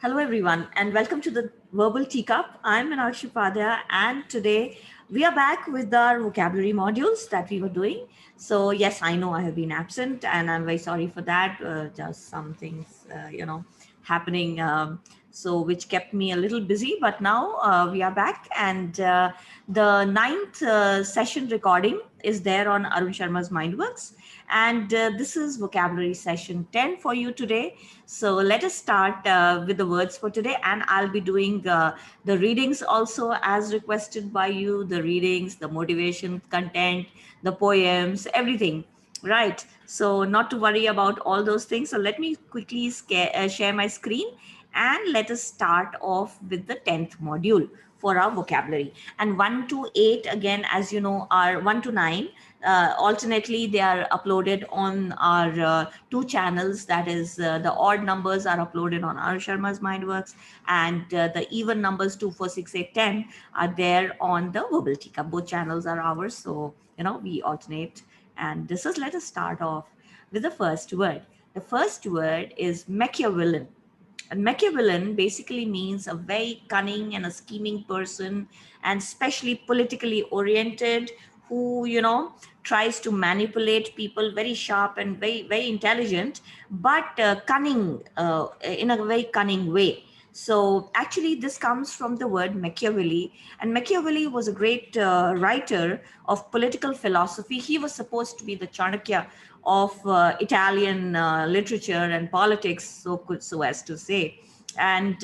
Hello, everyone, and welcome to the Verbal Teacup. I'm Meenakshi Upadhyay, and today we are back with our vocabulary modules that we were doing. So, yes, I know I have been absent, and I'm very sorry for that. Just some things, happening, which kept me a little busy. But now we are back, and the ninth session recording is there on Arun Sharma's Mindworks, and this is vocabulary session 10 for you today. So let us start with the words for today, and I'll be doing the readings also as requested by you, the readings, the motivation content, the poems, everything. Right. So not to worry about all those things. So let me quickly share my screen and let us start off with the 10th module for our vocabulary. And 1 to 8, again, as you know, are 1 to 9. Alternately, they are uploaded on our two channels. That is, the odd numbers are uploaded on Arun Sharma's Mindworks, and the even numbers 2, 4, 6, 8, 10 are there on the Verbal Tika. Both channels are ours, so we alternate. And this is, let us start off with the first word. The first word is Machiavellian. And Machiavellian basically means a very cunning and a scheming person, and especially politically oriented, who tries to manipulate people, very sharp and very very intelligent, but cunning, in a very cunning way. So actually, this comes from the word Machiavelli, and Machiavelli was a great writer of political philosophy. He was supposed to be the Chanakya of Italian literature and politics, so as to say. And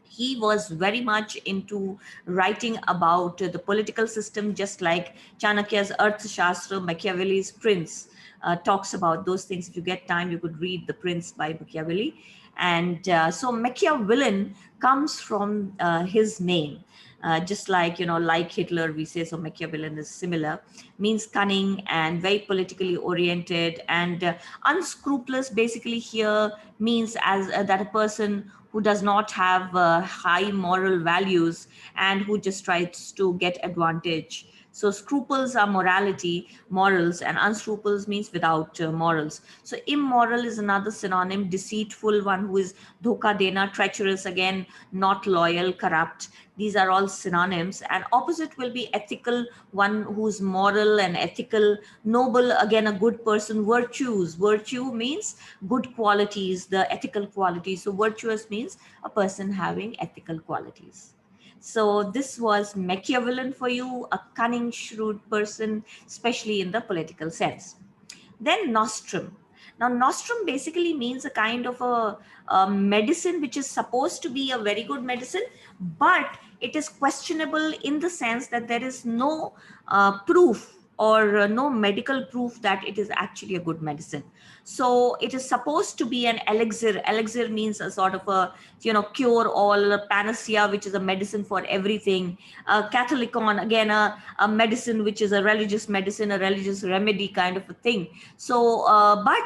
he was very much into writing about the political system, just like Chanakya's Arthashastra, Machiavelli's Prince talks about those things. If you get time, you could read The Prince by Machiavelli. And so Machiavellian comes from his name. Just like, like Hitler, we say, so Machiavellian is similar, means cunning and very politically oriented, and unscrupulous basically here means as that a person who does not have high moral values and who just tries to get advantage. So scruples are morality, morals, and unscruples means without morals. So immoral is another synonym, deceitful, one who is dhoka dena, treacherous, again, not loyal, corrupt. These are all synonyms. And opposite will be ethical, one who's moral and ethical, noble, again, a good person, virtues. Virtue means good qualities, the ethical qualities. So virtuous means a person having ethical qualities. So this was Machiavellian for you, a cunning, shrewd person, especially in the political sense. Then nostrum. Now, nostrum basically means a kind of a medicine which is supposed to be a very good medicine, but it is questionable in the sense that there is no proof or no medical proof that it is actually a good medicine. So it is supposed to be an elixir. Elixir means a sort of a cure all, panacea, which is a medicine for everything. Catholicon, again, a medicine which is a religious medicine, a religious remedy kind of a thing. So but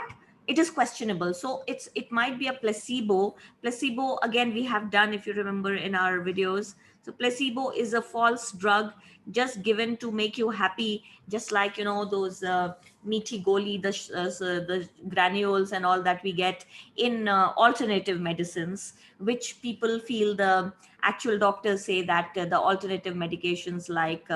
it is questionable. So it might be a placebo. Placebo, again, we have done, if you remember, in our videos. So placebo is a false drug just given to make you happy, just like those meaty goli, the granules and all that we get in alternative medicines, which people feel, the actual doctors say that the alternative medications like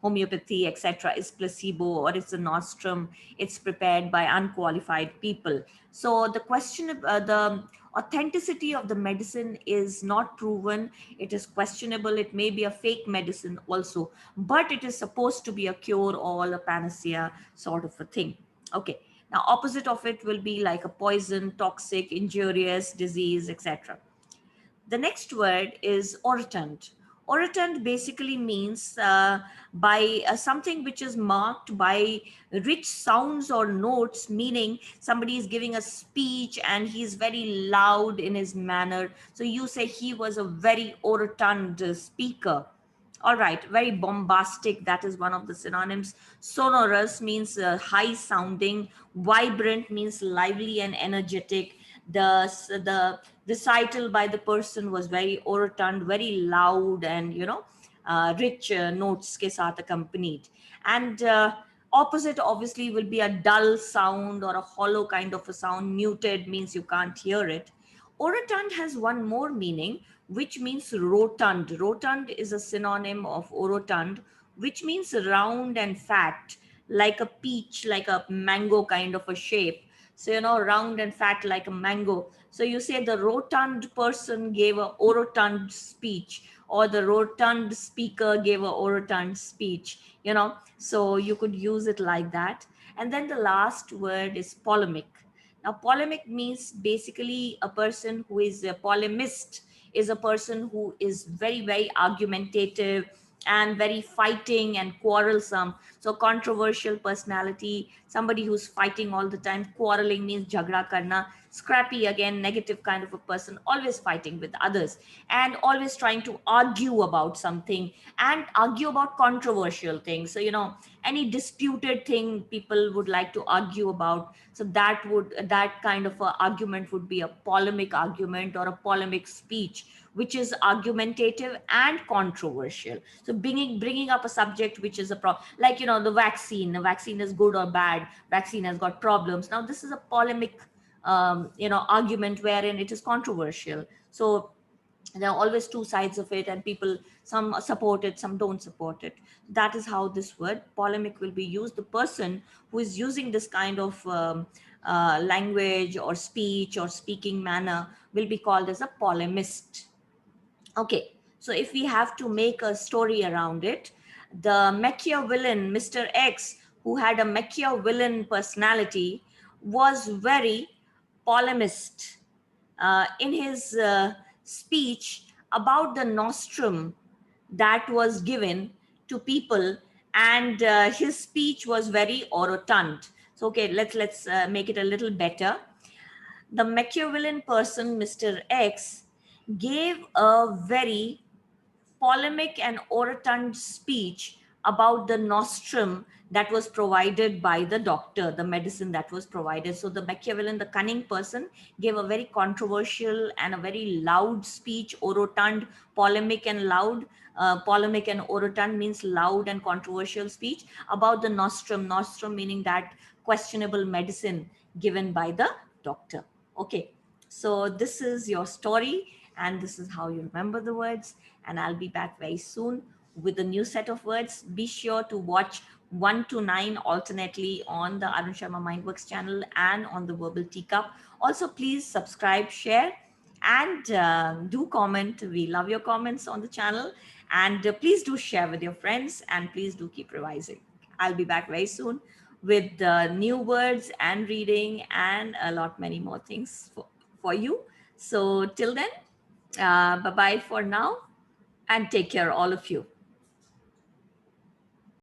homeopathy, etc., is placebo, or it's a nostrum. It's prepared by unqualified people. So the question of the authenticity of the medicine is not proven. It is questionable. It may be a fake medicine also, but it is supposed to be a cure all, a panacea sort of a thing. Okay. Now, opposite of it will be like a poison, toxic, injurious, disease, etc. The next word is orotund. Orotund basically means by something which is marked by rich sounds or notes, meaning somebody is giving a speech and he's very loud in his manner. So you say he was a very orotund speaker. All right, very bombastic. That is one of the synonyms. Sonorous means high sounding. Vibrant means lively and energetic. The recital by the person was very orotund, very loud, and rich notes ke saath accompanied. And opposite obviously will be a dull sound or a hollow kind of a sound. Muted means you can't hear it. Orotund has one more meaning, which means rotund. Rotund is a synonym of orotund, which means round and fat, like a peach, like a mango kind of a shape. So, round and fat like a mango. So you say the rotund person gave a orotund speech, or the rotund speaker gave a orotund speech, so you could use it like that. And then the last word is polemic. Now, polemic means basically a person who is a polemist, is a person who is very, very argumentative and very fighting and quarrelsome. So, controversial personality, somebody who's fighting all the time. Quarreling means jhagda karna. Scrappy, again, negative kind of a person, always fighting with others and always trying to argue about something and argue about controversial things. So, any disputed thing people would like to argue about, so that kind of a argument would be a polemic argument or a polemic speech, which is argumentative and controversial. So bringing up a subject which is a problem, like the vaccine is good or bad, vaccine has got problems. Now this is a polemic argument wherein it is controversial. So there are always two sides of it, and people, some support it, some don't support it. That is how this word polemic will be used. The person who is using this kind of language or speech or speaking manner will be called as a polemist. Okay, so if we have to make a story around it, the Machiavellian Mr. X, who had a Machiavellian personality, was very polemist in his speech about the nostrum that was given to people, and his speech was very orotund. So okay, let's make it a little better. The Machiavellian person, Mr. X, gave a very polemic and orotund speech about the nostrum that was provided by the doctor, the medicine that was provided. So the Machiavellian, the cunning person, gave a very controversial and a very loud speech, orotund, polemic and loud. Polemic and orotund means loud and controversial speech about the nostrum. Nostrum meaning that questionable medicine given by the doctor. Okay, so this is your story, and this is how you remember the words. And I'll be back very soon with a new set of words. Be sure to watch 1 to 9 alternately on the Arun Sharma Mindworks channel and on the Verbal Teacup. Also, please subscribe, share, and do comment. We love your comments on the channel. And please do share with your friends, and please do keep revising. I'll be back very soon with new words and reading and a lot many more things for you. So till then, bye-bye for now, and take care, all of you.